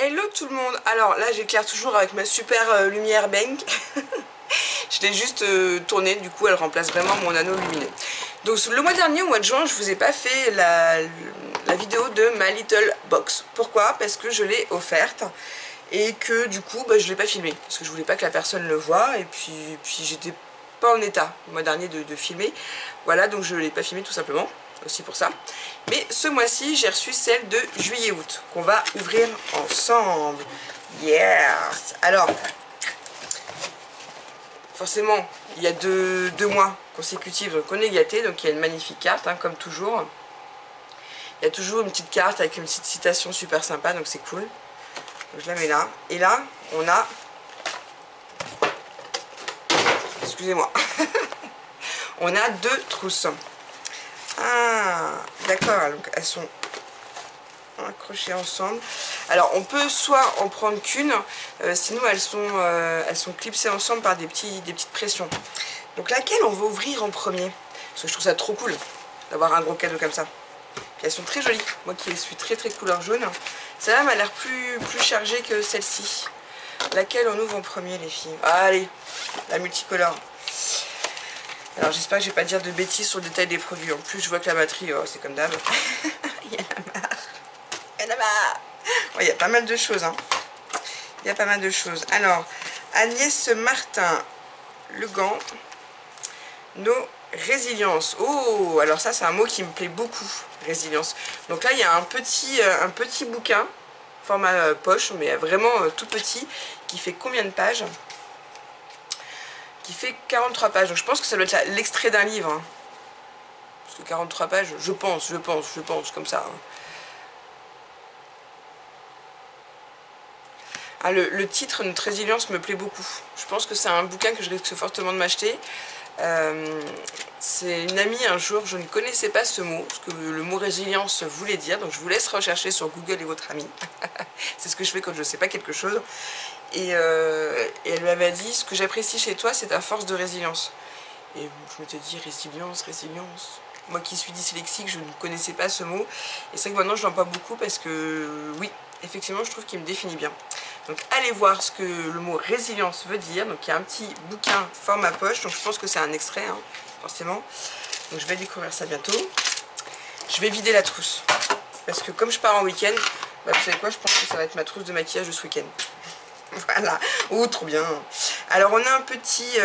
Hello tout le monde. Alors là j'éclaire toujours avec ma super lumière Bank. Je l'ai juste tournée, du coup elle remplace vraiment mon anneau lumineux. Donc le mois dernier, au mois de juin, je vous ai pas fait la vidéo de ma Little Box. Pourquoi? Parce que je l'ai offerte et que du coup je l'ai pas filmée. Parce que je voulais pas que la personne le voie et puis j'étais pas en état le mois dernier de filmer. Voilà, donc je l'ai pas filmé tout simplement. Aussi pour ça. Mais ce mois-ci, j'ai reçu celle de juillet-août qu'on va ouvrir ensemble. Yes. Alors, forcément, il y a deux mois consécutifs qu'on est gâtés, donc il y a une magnifique carte, hein, comme toujours. Il y a toujours une petite carte avec une petite citation super sympa, donc c'est cool. Donc je la mets là. Et là, on a... Excusez-moi. On a 2 trousses. Ah, d'accord, donc elles sont accrochées ensemble. Alors on peut soit en prendre qu'une, sinon elles sont clipsées ensemble par des petites pressions. Donc laquelle on va ouvrir en premier? Parce que je trouve ça trop cool d'avoir un gros cadeau comme ça. Puis elles sont très jolies, moi qui suis très couleur jaune. Celle-là m'a l'air plus chargée que celle-ci. Laquelle on ouvre en premier les filles? Allez, la multicolore. Alors j'espère que je vais pas dire de bêtises sur le détail des produits. En plus je vois que la batterie, oh, c'est comme d'hab. Il y en a marre. Il y en a marre. Ouais, il y a pas mal de choses. Hein. Il y a pas mal de choses. Alors, Agnès Martin, le gant. Nos résiliences. Oh, alors ça c'est un mot qui me plaît beaucoup. Résilience. Donc là il y a un petit bouquin, format poche, mais vraiment tout petit, qui fait combien de pages? Qui fait 43 pages, donc je pense que ça doit être l'extrait d'un livre, hein. Parce que 43 pages, je pense, comme ça. Hein. Ah, le titre, Notre résilience, me plaît beaucoup. Je pense que c'est un bouquin que je risque fortement de m'acheter. C'est une amie un jour, je ne connaissais pas ce mot, ce que le mot résilience voulait dire, donc je vous laisse rechercher sur Google et votre ami. C'est ce que je fais quand je ne sais pas quelque chose. Et elle m'avait dit, ce que j'apprécie chez toi, c'est ta force de résilience. Et je m'étais dit, résilience. Moi qui suis dyslexique, je ne connaissais pas ce mot. Et c'est vrai que maintenant, je l'emploie beaucoup parce que, oui, effectivement, je trouve qu'il me définit bien. Donc, allez voir ce que le mot résilience veut dire. Donc, il y a un petit bouquin format poche. Donc, je pense que c'est un extrait, hein, forcément. Donc, je vais découvrir ça bientôt. Je vais vider la trousse. Parce que comme je pars en week-end, vous savez quoi, je pense que ça va être ma trousse de maquillage de ce week-end. Voilà, oh trop bien. Alors on a un petit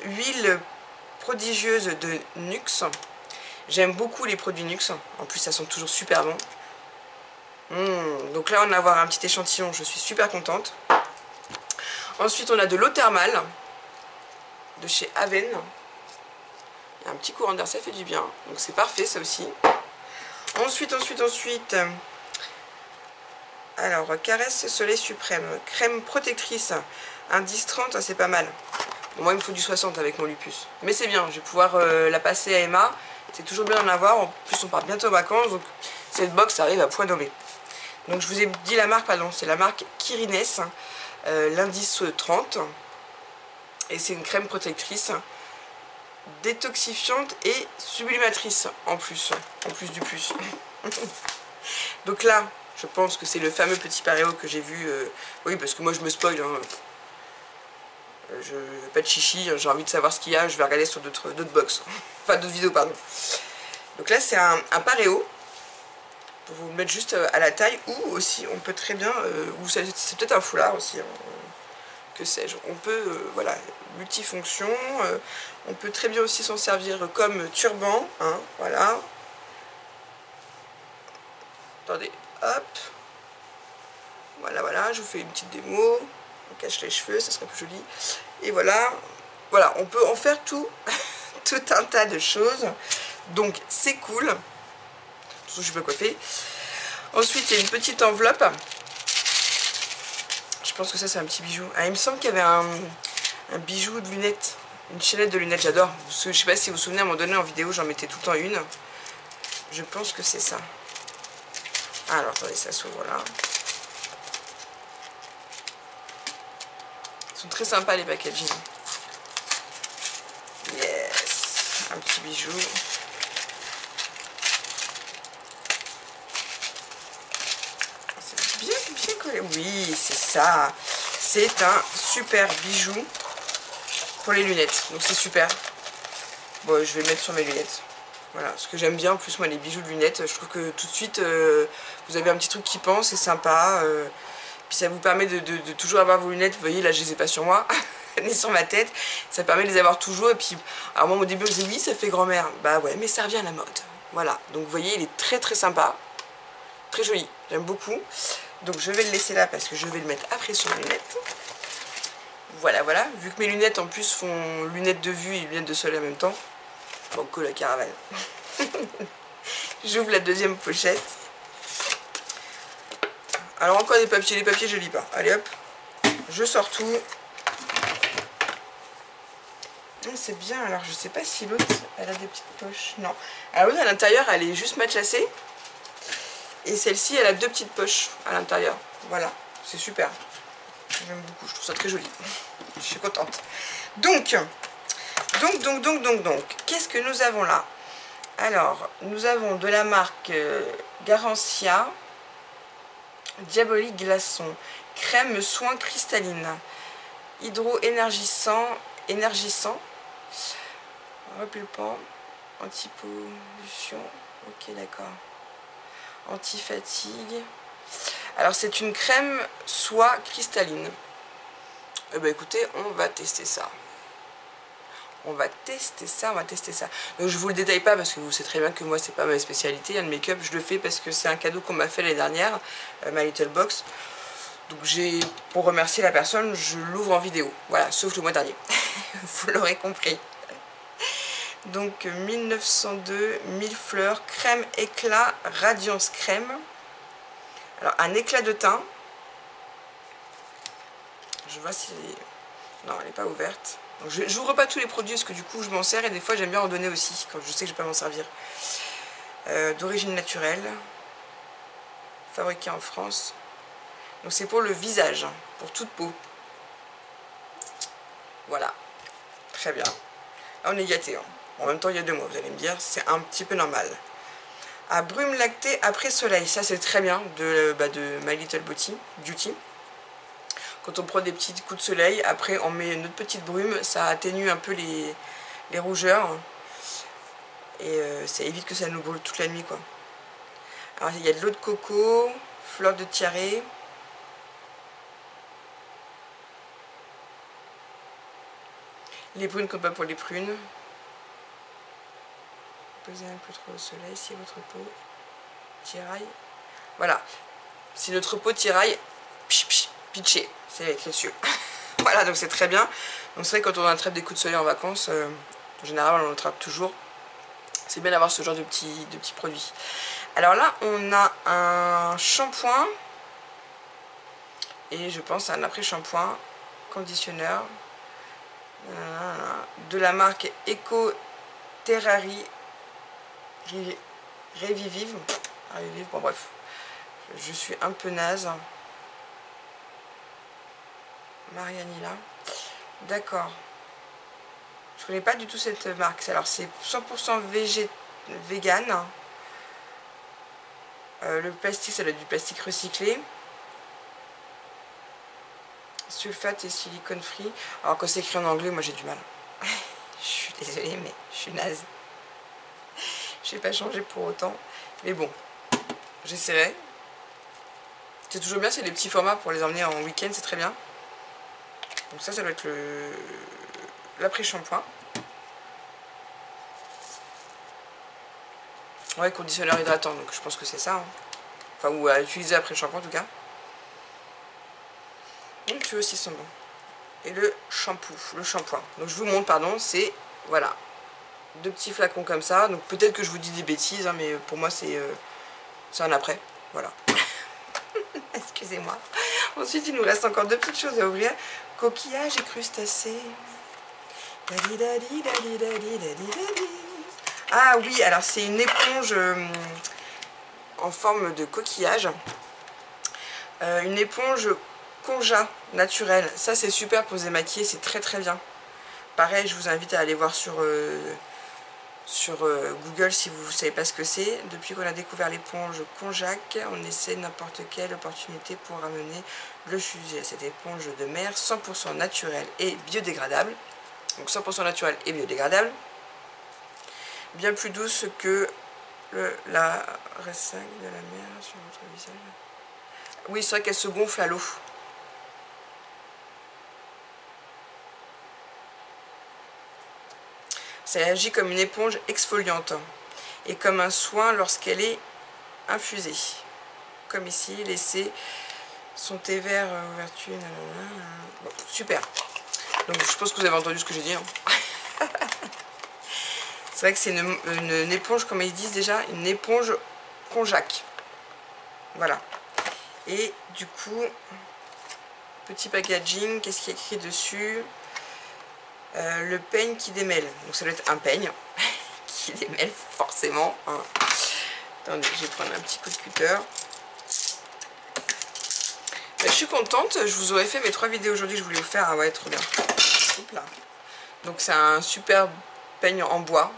huile prodigieuse de Nuxe. J'aime beaucoup les produits Nuxe, en plus ça sent toujours super bon. Donc là on va avoir un petit échantillon, je suis super contente. Ensuite on a de l'eau thermale de chez Aven. Il y a un petit courant d'air, ça fait du bien, donc c'est parfait ça aussi. Ensuite, alors, Caresse Soleil Suprême, crème protectrice, indice 30, c'est pas mal. Bon, moi, il me faut du 60 avec mon lupus. Mais c'est bien, je vais pouvoir la passer à Emma. C'est toujours bien d'en avoir. En plus, on part bientôt en vacances, donc cette box arrive à point nommé. Donc, je vous ai dit la marque, pardon, c'est la marque Kirines, l'indice 30. Et c'est une crème protectrice, détoxifiante et sublimatrice, en plus du plus. Donc là, je pense que c'est le fameux petit paréo que j'ai vu. Oui, parce que moi je me spoil. Hein. Je veux pas de chichi, j'ai envie de savoir ce qu'il y a. Je vais regarder sur d'autres box. Enfin, d'autres vidéos, pardon. Donc là, c'est un paréo. Pour vous mettre juste à la taille. Ou aussi, on peut très bien. Ou c'est peut-être un foulard aussi. Hein, que sais-je. On peut, voilà, multifonction. On peut très bien aussi s'en servir comme turban. Hein, voilà. Attendez. Hop, voilà, je vous fais une petite démo, on cache les cheveux, ça serait plus joli, et voilà, on peut en faire tout un tas de choses, donc c'est cool, surtout je suis pas coiffée. Ensuite, il y a une petite enveloppe, je pense que ça c'est un petit bijou, il me semble qu'il y avait un bijou de lunettes, une chaînette de lunettes, j'adore, je sais pas si vous vous souvenez, à un moment donné en vidéo, j'en mettais tout le temps une, je pense que c'est ça. Alors, attendez, ça s'ouvre là. Ils sont très sympas les packaging. Yes. Un petit bijou. C'est bien collé. Oui, c'est ça. C'est un super bijou pour les lunettes. Donc c'est super. Bon, je vais le mettre sur mes lunettes. Voilà, ce que j'aime bien, en plus moi les bijoux de lunettes, je trouve que tout de suite vous avez un petit truc qui pense, c'est sympa. Puis ça vous permet de toujours avoir vos lunettes. Vous voyez, là je les ai pas sur moi, ni sur ma tête. Ça permet de les avoir toujours. Et puis, alors moi au début je me disais oui, ça fait grand-mère. Bah ouais, mais ça revient à la mode. Voilà, donc vous voyez, il est très très sympa. Très joli, j'aime beaucoup. Donc je vais le laisser là parce que je vais le mettre après sur mes lunettes. Voilà, voilà. Vu que mes lunettes en plus font lunettes de vue et lunettes de soleil en même temps. Banco la caravane. J'ouvre la deuxième pochette. Alors encore des papiers. Les papiers je lis pas. Allez hop. Je sors tout. C'est bien. Alors je sais pas si l'autre elle a des petites poches. Non. Alors l'autre à l'intérieur elle est juste matelassée. Et celle-ci elle a deux petites poches à l'intérieur. Voilà. C'est super. J'aime beaucoup. Je trouve ça très joli. Je suis contente. Donc. Qu'est-ce que nous avons là? Alors, nous avons de la marque Garancia, Diabolique Glaçon, crème soin cristalline, hydro-énergisant, repulpant, anti-pollution, ok d'accord, anti-fatigue. Alors c'est une crème soie cristalline. Eh ben écoutez, on va tester ça. On va tester ça. Donc je vous le détaille pas parce que vous savez très bien que moi c'est pas ma spécialité. Le make-up je le fais parce que c'est un cadeau qu'on m'a fait l'année dernière, My Little Box. Donc pour remercier la personne, je l'ouvre en vidéo. Voilà, sauf le mois dernier. Vous l'aurez compris. Donc 1902, 1000 fleurs, crème éclat, radiance crème. Alors un éclat de teint. Je vois si... Non, elle n'est pas ouverte. Je n'ouvre pas tous les produits parce que du coup je m'en sers et des fois j'aime bien en donner aussi quand je sais que je ne vais pas m'en servir. D'origine naturelle, fabriqué en France. Donc c'est pour le visage, pour toute peau. Voilà, très bien. Là on est gâté. Hein. En même temps il y a 2 mois, vous allez me dire, c'est un petit peu normal. À brume lactée après soleil, ça c'est très bien de My Little Beauty. Quand on prend des petits coups de soleil, après on met notre petite brume, ça atténue un peu les rougeurs. Et ça évite que ça nous brûle toute la nuit quoi. Alors il y a de l'eau de coco, fleur de tiare. Les prunes comme pas pour les prunes. Posez un peu trop au soleil si votre peau tiraille. Voilà. Si notre peau tiraille, pitché, c'est écrit dessus. Voilà, donc c'est très bien. Donc c'est vrai que quand on attrape des coups de soleil en vacances, en général on en attrape toujours. C'est bien d'avoir ce genre de petits produits. Alors là, on a un shampoing et je pense à un après-shampoing, conditionneur de la marque Eco Terrari Revivive. Bon bref, je suis un peu naze. Marianilla. D'accord. Je connais pas du tout cette marque. Alors c'est 100% vegan. Le plastique, ça doit être du plastique recyclé. Sulfate et silicone free. Alors quand c'est écrit en anglais, moi j'ai du mal. Je suis désolée, mais je suis naze. Je n'ai pas changé pour autant. Mais bon, j'essaierai. C'est toujours bien, c'est des petits formats pour les emmener en week-end, c'est très bien. Donc ça doit être l'après-shampoing. Ouais, conditionneur hydratant, donc je pense que c'est ça. Hein. Enfin, ou à utiliser après shampoing en tout cas. Donc tu aussi sont bons. Et le shampoing. Donc je vous montre, pardon, c'est, voilà, 2 petits flacons comme ça. Donc peut-être que je vous dis des bêtises, hein, mais pour moi c'est un après. Voilà. Excusez-moi. Ensuite, il nous reste encore 2 petites choses à ouvrir. Coquillage et crustacés. Ah oui, alors c'est une éponge en forme de coquillage. Une éponge Conja naturelle. Ça, c'est super pour se démaquiller, c'est très très bien. Pareil, je vous invite à aller voir sur sur Google si vous ne savez pas ce que c'est. Depuis qu'on a découvert l'éponge Konjac, on essaie n'importe quelle opportunité pour ramener le sujet à cette éponge de mer 100% naturelle et biodégradable. Donc 100% naturelle et biodégradable. Bien plus douce que la ressac de la mer sur votre visage. Oui, c'est vrai qu'elle se gonfle à l'eau. Ça agit comme une éponge exfoliante et comme un soin lorsqu'elle est infusée. Comme ici, laissez son thé vert ouverture. Bon, super. Donc je pense que vous avez entendu ce que j'ai dit. Hein. C'est vrai que c'est une éponge, comme ils disent déjà, une éponge Konjac. Voilà. Et du coup, petit packaging, qu'est-ce qui est écrit dessus? Le peigne qui démêle. Donc ça doit être un peigne qui démêle forcément. Hein. Attendez, je vais prendre un petit coup de cutter. Je suis contente, je vous aurais fait mes 3 vidéos aujourd'hui, je voulais vous faire. Ah ouais, trop bien. Hop là. Donc c'est un super peigne en bois.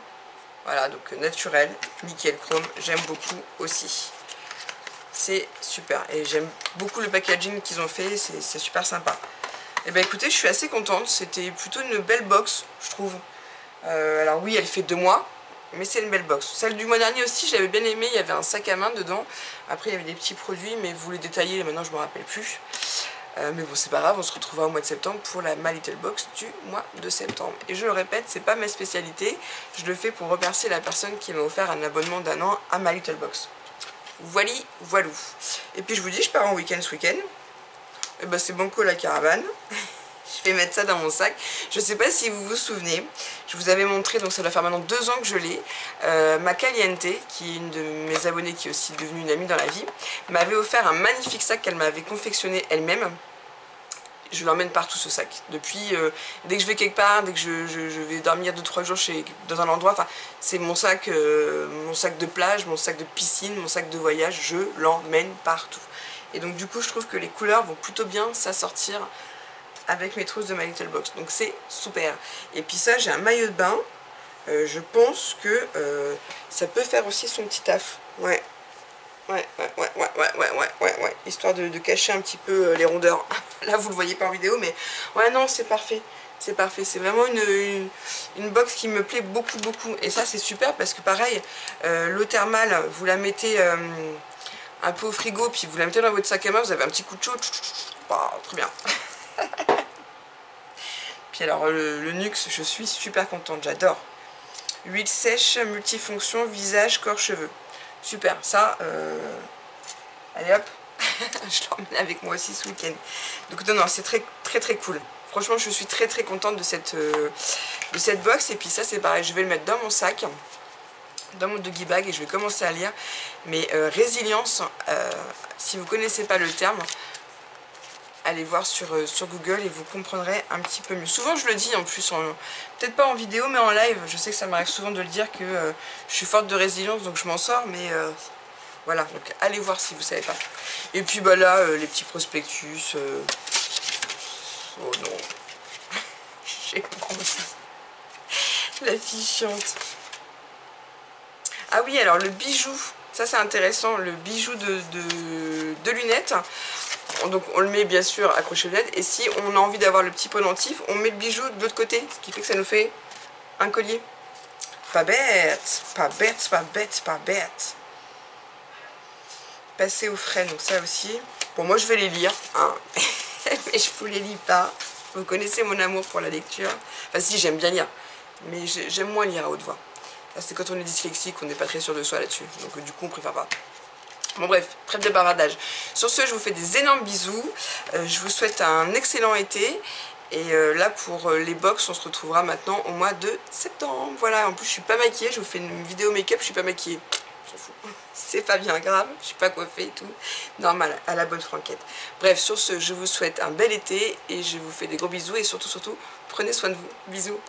Voilà, donc naturel, nickel chrome, j'aime beaucoup aussi. C'est super et j'aime beaucoup le packaging qu'ils ont fait, c'est super sympa. Et ben écoutez, je suis assez contente, c'était plutôt une belle box, je trouve. Alors oui, elle fait 2 mois, mais c'est une belle box. Celle du mois dernier aussi, j'avais bien aimé, il y avait un sac à main dedans. Après, il y avait des petits produits, mais vous les détaillez, maintenant je ne me rappelle plus. Mais bon, c'est pas grave, on se retrouvera au mois de septembre pour la My Little Box du mois de septembre. Et je le répète, c'est pas ma spécialité, je le fais pour remercier la personne qui m'a offert un abonnement d'1 an à My Little Box. Voili, voilou. Et puis je vous dis, je pars en week-end ce week-end. Et ben c'est banco la caravane. Je vais mettre ça dans mon sac. Je sais pas si vous vous souvenez, je vous avais montré, donc ça doit faire maintenant 2 ans que je l'ai, ma Caliente, qui est une de mes abonnées, qui est aussi devenue une amie dans la vie, m'avait offert un magnifique sac qu'elle m'avait confectionné elle-même. Je l'emmène partout ce sac. Depuis, dès que je vais quelque part, dès que je vais dormir 2-3 jours dans un endroit, enfin, c'est mon sac de plage, mon sac de piscine, mon sac de voyage, je l'emmène partout. Et donc du coup, je trouve que les couleurs vont plutôt bien s'assortir avec mes trousses de My Little Box. Donc c'est super. Et puis ça, j'ai un maillot de bain. Je pense que ça peut faire aussi son petit taf. Ouais. Ouais. Histoire de cacher un petit peu les rondeurs. Là, vous le voyez pas en vidéo, mais ouais, non, c'est parfait. C'est parfait. C'est vraiment une box qui me plaît beaucoup, beaucoup. Et ça, c'est super parce que pareil, l'eau thermale, vous la mettez un peu au frigo, puis vous la mettez dans votre sac à main, vous avez un petit coup de chaud. Bah, très bien. Puis alors, le Nux, je suis super contente, j'adore. Huile sèche, multifonction, visage, corps, cheveux. Super, ça, allez hop, je l'emmène avec moi aussi ce week-end. Donc non, c'est très cool. Franchement, je suis très contente de cette box. Et puis ça, c'est pareil, je vais le mettre dans mon sac, dans mon doggy bag, et je vais commencer à lire. Mais résilience, si vous ne connaissez pas le terme, allez voir sur Google et vous comprendrez un petit peu mieux. Souvent je le dis en plus, peut-être pas en vidéo mais en live, je sais que ça m'arrive souvent de le dire que je suis forte de résilience donc je m'en sors, mais voilà, donc allez voir si vous savez pas. Et puis bah là, les petits prospectus, oh non, j'ai la fille chiante. Ah oui, alors le bijou, ça c'est intéressant, le bijou de lunettes. Donc on le met bien sûr accroché aux lunettes, et si on a envie d'avoir le petit pendentif, on met le bijou de l'autre côté, ce qui fait que ça nous fait un collier. Pas bête, pas bête, pas bête, pas bête. Passer au frais, donc ça aussi. Bon, moi je vais les lire, hein. Mais je vous les lis pas. Vous connaissez mon amour pour la lecture. Enfin si, j'aime bien lire, mais j'aime moins lire à haute voix. C'est quand on est dyslexique, on n'est pas très sûr de soi là-dessus, donc du coup on préfère pas. Bon bref, trêve de bavardage. Sur ce, je vous fais des énormes bisous. Je vous souhaite un excellent été. Et là, pour les box, on se retrouvera maintenant au mois de septembre. Voilà, en plus, je suis pas maquillée. Je vous fais une vidéo make-up, je suis pas maquillée. On s'en fout. C'est pas bien grave. Je suis pas coiffée et tout. Normal, à la bonne franquette. Bref, sur ce, je vous souhaite un bel été. Et je vous fais des gros bisous. Et surtout, prenez soin de vous. Bisous.